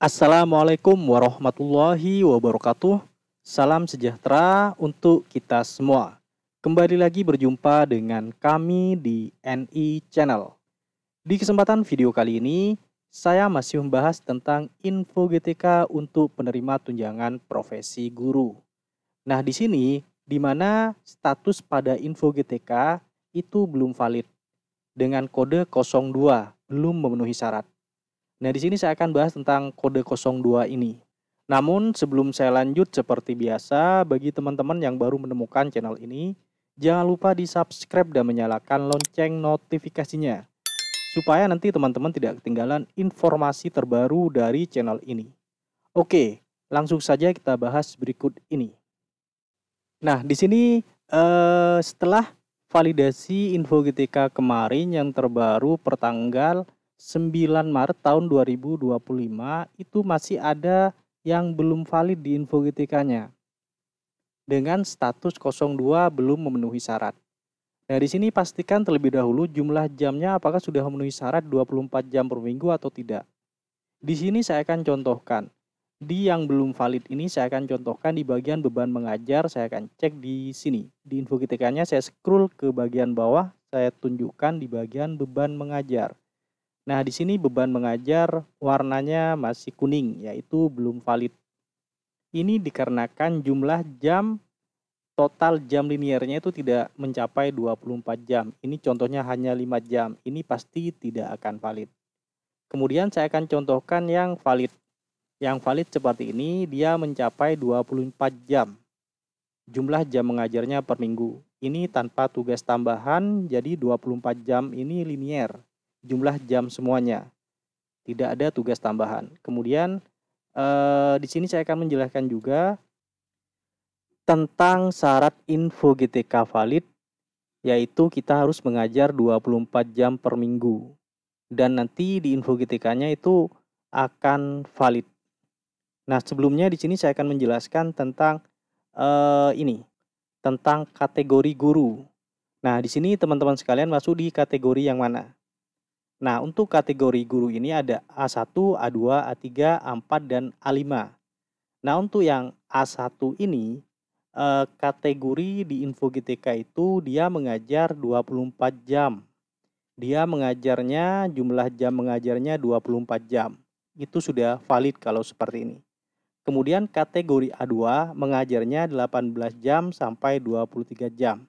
Assalamualaikum warahmatullahi wabarakatuh. Salam sejahtera untuk kita semua. Kembali lagi berjumpa dengan kami di NI Channel. Di kesempatan video kali ini, saya masih membahas tentang info GTK untuk penerima tunjangan profesi guru. Nah, di sini di mana status pada info GTK itu belum valid dengan kode 02, belum memenuhi syarat. Nah, di sini saya akan bahas tentang kode 02 ini. Namun, sebelum saya lanjut seperti biasa, bagi teman-teman yang baru menemukan channel ini, jangan lupa di-subscribe dan menyalakan lonceng notifikasinya, supaya nanti teman-teman tidak ketinggalan informasi terbaru dari channel ini. Oke, langsung saja kita bahas berikut ini. Nah, di sini setelah validasi info GTK kemarin yang terbaru pertanggal 9 Maret tahun 2025 itu masih ada yang belum valid di info GTK-nya dengan status 02 belum memenuhi syarat. Nah, di sini pastikan terlebih dahulu jumlah jamnya apakah sudah memenuhi syarat 24 jam per minggu atau tidak. Di sini saya akan contohkan. Di yang belum valid ini saya akan contohkan di bagian beban mengajar, saya akan cek di sini. Di info GTK-nya saya scroll ke bagian bawah, saya tunjukkan di bagian beban mengajar. Nah, di sini beban mengajar warnanya masih kuning, yaitu belum valid. Ini dikarenakan jumlah jam total jam liniernya itu tidak mencapai 24 jam. Ini contohnya hanya 5 jam. Ini pasti tidak akan valid. Kemudian saya akan contohkan yang valid. Yang valid seperti ini, dia mencapai 24 jam. Jumlah jam mengajarnya per minggu. Ini tanpa tugas tambahan, jadi 24 jam ini linier. Jumlah jam semuanya. Tidak ada tugas tambahan. Kemudian di sini saya akan menjelaskan juga tentang syarat info GTK valid, yaitu kita harus mengajar 24 jam per minggu. Dan nanti di info GTK-nya itu akan valid. Nah, sebelumnya di sini saya akan menjelaskan tentang tentang kategori guru. Nah, di sini teman-teman sekalian masuk di kategori yang mana? Nah, untuk kategori guru ini ada A1, A2, A3, A4, dan A5. Nah, untuk yang A1 ini, kategori di info GTK itu dia mengajar 24 jam. Dia mengajarnya, jumlah jam mengajarnya 24 jam. Itu sudah valid kalau seperti ini. Kemudian kategori A2 mengajarnya 18 jam sampai 23 jam.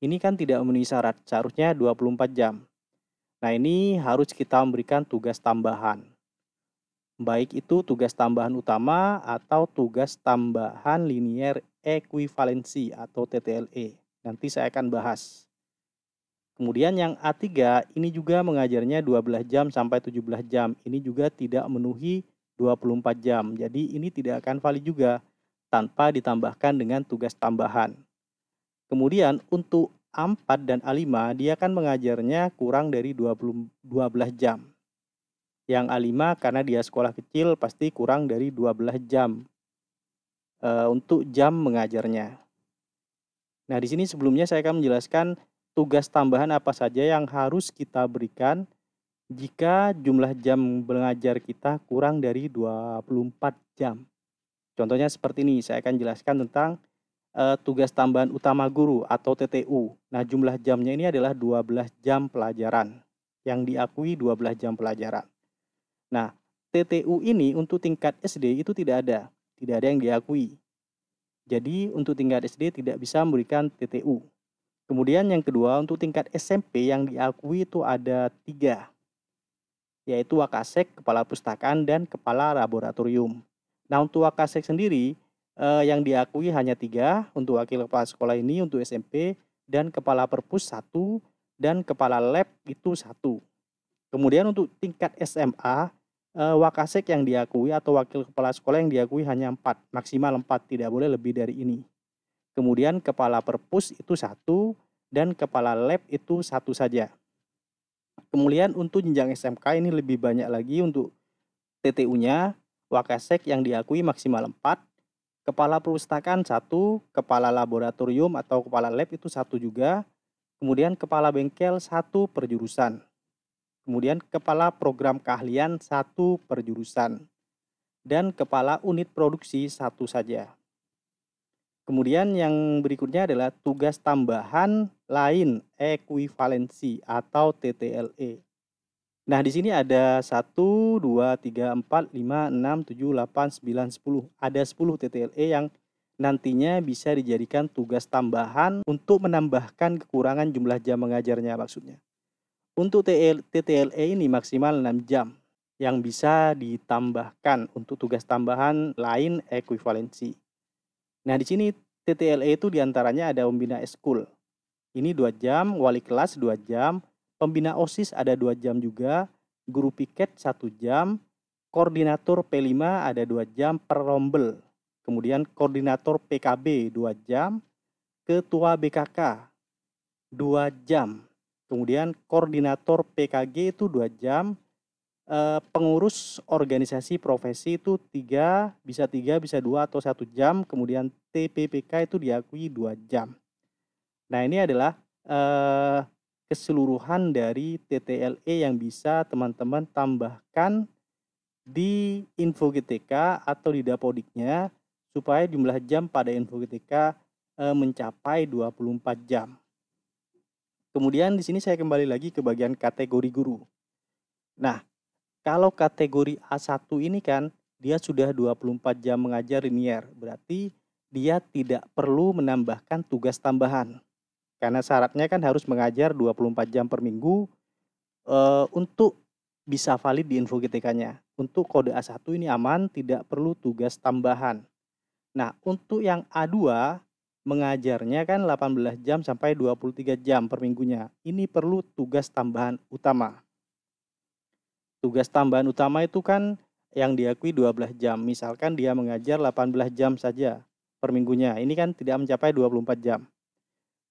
Ini kan tidak memenuhi syarat, seharusnya 24 jam. Nah, ini harus kita memberikan tugas tambahan. Baik itu tugas tambahan utama atau tugas tambahan linier ekuivalensi atau TTLE. Nanti saya akan bahas. Kemudian yang A3 ini juga mengajarnya 12 jam sampai 17 jam. Ini juga tidak memenuhi 24 jam. Jadi ini tidak akan valid juga tanpa ditambahkan dengan tugas tambahan. Kemudian untuk A4 dan A5 dia akan mengajarnya kurang dari 12 jam. Yang A5 karena dia sekolah kecil pasti kurang dari 12 jam untuk jam mengajarnya. Nah, di sini sebelumnya saya akan menjelaskan tugas tambahan apa saja yang harus kita berikan jika jumlah jam mengajar kita kurang dari 24 jam. Contohnya seperti ini, saya akan jelaskan tentang tugas tambahan utama guru atau TTU. Nah, jumlah jamnya ini adalah 12 jam pelajaran, yang diakui 12 jam pelajaran. Nah, TTU ini untuk tingkat SD itu tidak ada yang diakui. Jadi untuk tingkat SD tidak bisa memberikan TTU. Kemudian yang kedua untuk tingkat SMP yang diakui itu ada 3, yaitu Wakasek, Kepala Pustakaan, dan Kepala Laboratorium. Nah, untuk Wakasek sendiri yang diakui hanya 3 untuk wakil kepala sekolah ini untuk SMP, dan Kepala Perpus 1, dan Kepala Lab itu 1. Kemudian untuk tingkat SMA, Wakasek yang diakui atau wakil kepala sekolah yang diakui hanya 4, maksimal 4, tidak boleh lebih dari ini. Kemudian Kepala Perpus itu 1, dan Kepala Lab itu 1 saja. Kemudian untuk jenjang SMK ini lebih banyak lagi untuk TTU-nya, Wakasek yang diakui maksimal 4, Kepala Perpustakaan 1, Kepala Laboratorium atau Kepala Lab itu 1 juga, kemudian Kepala Bengkel 1 per jurusan. Kemudian Kepala Program Keahlian 1 per jurusan. dan kepala unit produksi 1 saja. Kemudian yang berikutnya adalah tugas tambahan lain ekuivalensi atau TTLE. Nah, di sini ada 1, 2, 3, 4, 5, 6, 7, 8, 9, 10. Ada 10 TTLE yang nantinya bisa dijadikan tugas tambahan untuk menambahkan kekurangan jumlah jam mengajarnya maksudnya. Untuk TTLE ini maksimal 6 jam yang bisa ditambahkan untuk tugas tambahan lain ekuivalensi. Nah, di sini TTLE itu diantaranya ada pembina eskul. Ini 2 jam, wali kelas 2 jam, pembina OSIS ada 2 jam juga, guru piket 1 jam, koordinator P5 ada 2 jam per rombel. Kemudian koordinator PKB 2 jam, ketua BKK 2 jam. Kemudian koordinator PKG itu 2 jam, pengurus organisasi profesi itu 3, bisa 2 atau 1 jam, kemudian TPPK itu diakui 2 jam. Nah, ini adalah keseluruhan dari TTLE yang bisa teman-teman tambahkan di info GTK atau di Dapodiknya supaya jumlah jam pada info GTK mencapai 24 jam. Kemudian di sini saya kembali lagi ke bagian kategori guru. Nah, kalau kategori A1 ini kan dia sudah 24 jam mengajar linier, berarti dia tidak perlu menambahkan tugas tambahan. Karena syaratnya kan harus mengajar 24 jam per minggu untuk bisa valid di info GTK-nya. Untuk kode A1 ini aman, tidak perlu tugas tambahan. Nah, untuk yang A2 mengajarnya kan 18 jam sampai 23 jam per minggunya. Ini perlu tugas tambahan utama. Tugas tambahan utama itu kan yang diakui 12 jam. Misalkan dia mengajar 18 jam saja per minggunya. Ini kan tidak mencapai 24 jam.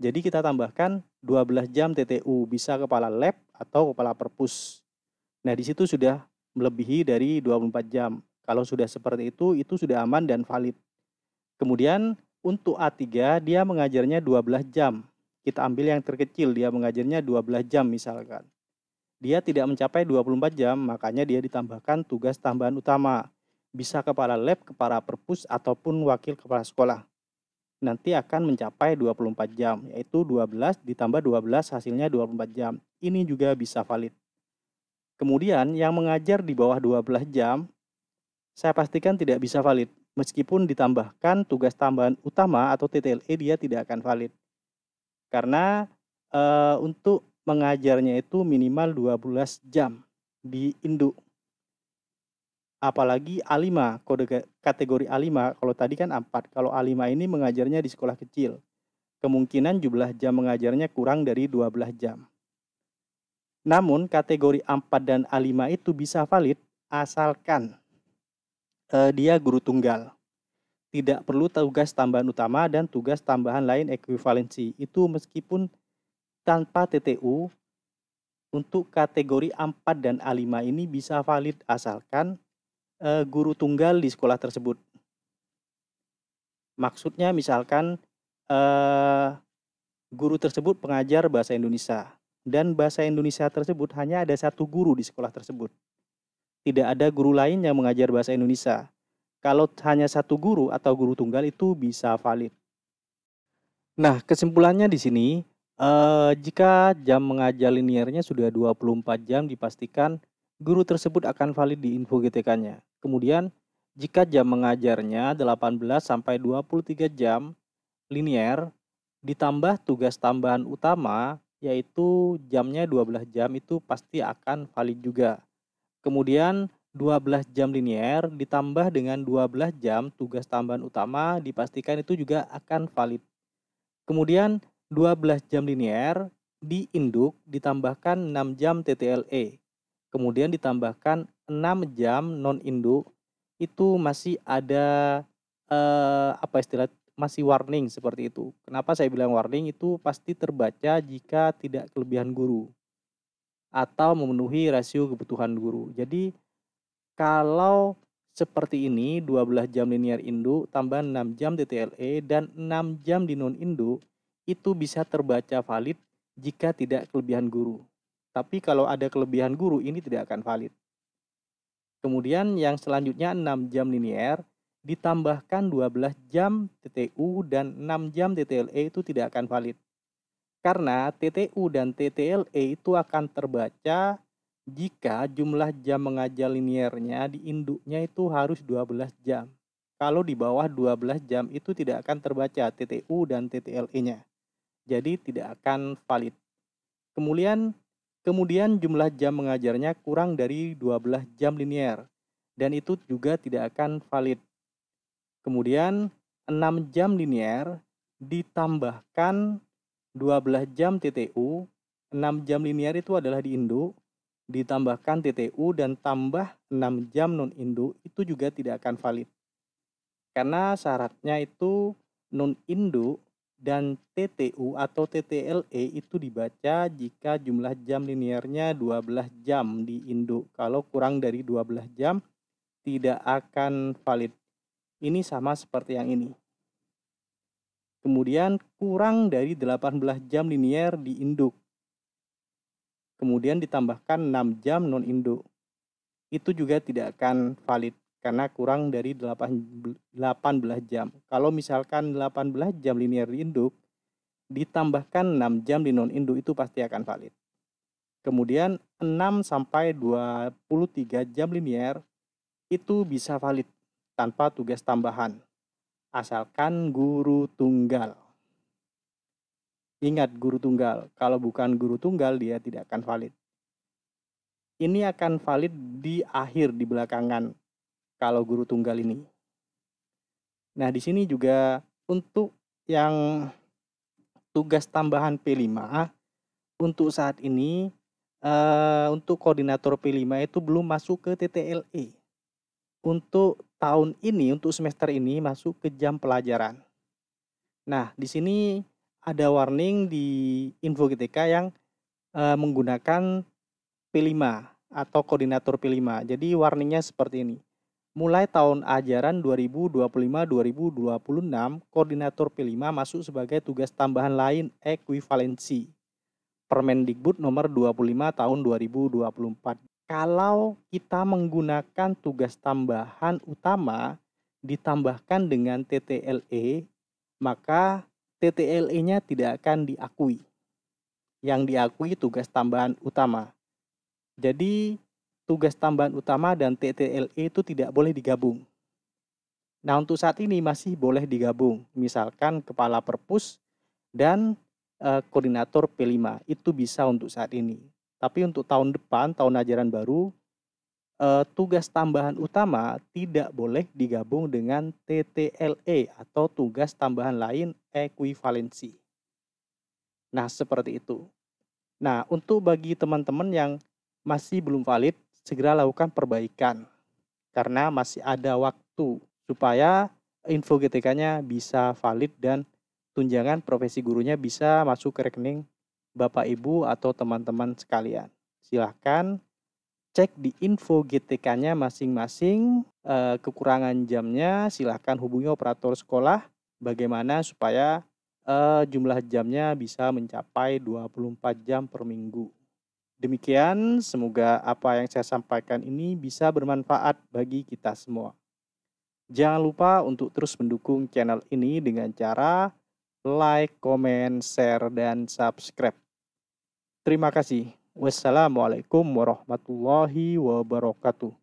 Jadi kita tambahkan 12 jam TTU, bisa kepala lab atau kepala perpus. Nah, di situ sudah melebihi dari 24 jam. Kalau sudah seperti itu sudah aman dan valid. Kemudian untuk A3 dia mengajarnya 12 jam. Kita ambil yang terkecil, dia mengajarnya 12 jam misalkan. Dia tidak mencapai 24 jam, makanya dia ditambahkan tugas tambahan utama. Bisa kepala lab, kepala perpus, ataupun wakil kepala sekolah. Nanti akan mencapai 24 jam, yaitu 12 ditambah 12 hasilnya 24 jam. Ini juga bisa valid. Kemudian yang mengajar di bawah 12 jam, saya pastikan tidak bisa valid. Meskipun ditambahkan tugas tambahan utama atau TTLE, dia tidak akan valid. Karena untuk mengajarnya itu minimal 12 jam di induk. Apalagi A5, kode kategori A5, kalau tadi kan A4. Kalau A5 ini mengajarnya di sekolah kecil. Kemungkinan jumlah jam mengajarnya kurang dari 12 jam. Namun kategori A4 dan A5 itu bisa valid asalkan dia guru tunggal. Tidak perlu tugas tambahan utama dan tugas tambahan lain ekuivalensi. Itu meskipun tanpa TTU, untuk kategori A4 dan A5 ini bisa valid asalkan guru tunggal di sekolah tersebut. Maksudnya misalkan guru tersebut pengajar bahasa Indonesia dan bahasa Indonesia tersebut hanya ada 1 guru di sekolah tersebut. Tidak ada guru lain yang mengajar bahasa Indonesia. Kalau hanya 1 guru atau guru tunggal itu bisa valid. Nah, kesimpulannya di sini, jika jam mengajar liniernya sudah 24 jam dipastikan guru tersebut akan valid di info GTK-nya. Kemudian, jika jam mengajarnya 18 sampai 23 jam linier ditambah tugas tambahan utama yaitu jamnya 12 jam itu pasti akan valid juga. Kemudian 12 jam linier ditambah dengan 12 jam tugas tambahan utama dipastikan itu juga akan valid. Kemudian 12 jam linier di induk ditambahkan 6 jam TTLE. Kemudian ditambahkan 6 jam non induk itu masih ada masih warning seperti itu. Kenapa saya bilang warning? Itu pasti terbaca jika tidak kelebihan guru atau memenuhi rasio kebutuhan guru. Jadi kalau seperti ini 12 jam linier induk tambah 6 jam TTLE dan 6 jam di non induk itu bisa terbaca valid jika tidak kelebihan guru. Tapi kalau ada kelebihan guru ini tidak akan valid. Kemudian yang selanjutnya 6 jam linier ditambahkan 12 jam TTU dan 6 jam TTLE itu tidak akan valid. Karena TTU dan TTLE itu akan terbaca jika jumlah jam mengajar liniernya di induknya itu harus 12 jam. Kalau di bawah 12 jam itu tidak akan terbaca TTU dan TTLE-nya. Jadi tidak akan valid. Kemudian jumlah jam mengajarnya kurang dari 12 jam linier dan itu juga tidak akan valid. Kemudian 6 jam linier ditambahkan 12 jam TTU, 6 jam linier itu adalah di induk, ditambahkan TTU dan tambah 6 jam non-induk itu juga tidak akan valid. Karena syaratnya itu non-induk dan TTU atau TTLE itu dibaca jika jumlah jam liniernya 12 jam di induk. Kalau kurang dari 12 jam tidak akan valid. Ini sama seperti yang ini. Kemudian kurang dari 18 jam linier di induk. Kemudian ditambahkan 6 jam non-induk. Itu juga tidak akan valid karena kurang dari 18 jam. Kalau misalkan 18 jam linier di induk, ditambahkan 6 jam di non-induk itu pasti akan valid. Kemudian 6 sampai 23 jam linier itu bisa valid tanpa tugas tambahan. Asalkan guru tunggal. Ingat guru tunggal, kalau bukan guru tunggal dia tidak akan valid. Ini akan valid di akhir, di belakangan kalau guru tunggal ini. Nah, di sini juga untuk yang tugas tambahan P5 untuk saat ini untuk koordinator P5 itu belum masuk ke TTLE. Untuk tahun ini, untuk semester ini masuk ke jam pelajaran. Nah, di sini ada warning di info GTK yang menggunakan P5 atau koordinator P5. Jadi warningnya seperti ini. Mulai tahun ajaran 2025-2026, koordinator P5 masuk sebagai tugas tambahan lain ekuivalensi. Permendikbud nomor 25 tahun 2024. Kalau kita menggunakan tugas tambahan utama ditambahkan dengan TTLE, maka TTLE-nya tidak akan diakui. Yang diakui tugas tambahan utama. Jadi tugas tambahan utama dan TTLE itu tidak boleh digabung. Nah, untuk saat ini masih boleh digabung. Misalkan kepala perpus dan koordinator P5 itu bisa untuk saat ini. Tapi untuk tahun depan, tahun ajaran baru, tugas tambahan utama tidak boleh digabung dengan TTLE atau tugas tambahan lain ekuivalensi. Nah, seperti itu. Nah, untuk bagi teman-teman yang masih belum valid, segera lakukan perbaikan. Karena masih ada waktu supaya info GTK-nya bisa valid dan tunjangan profesi gurunya bisa masuk ke rekening Bapak Ibu atau teman-teman sekalian. Silahkan cek di info GTK-nya masing-masing, kekurangan jamnya silahkan hubungi operator sekolah bagaimana supaya jumlah jamnya bisa mencapai 24 jam per minggu. Demikian, semoga apa yang saya sampaikan ini bisa bermanfaat bagi kita semua. Jangan lupa untuk terus mendukung channel ini dengan cara like, comment, share, dan subscribe. Terima kasih. Wassalamualaikum warahmatullahi wabarakatuh.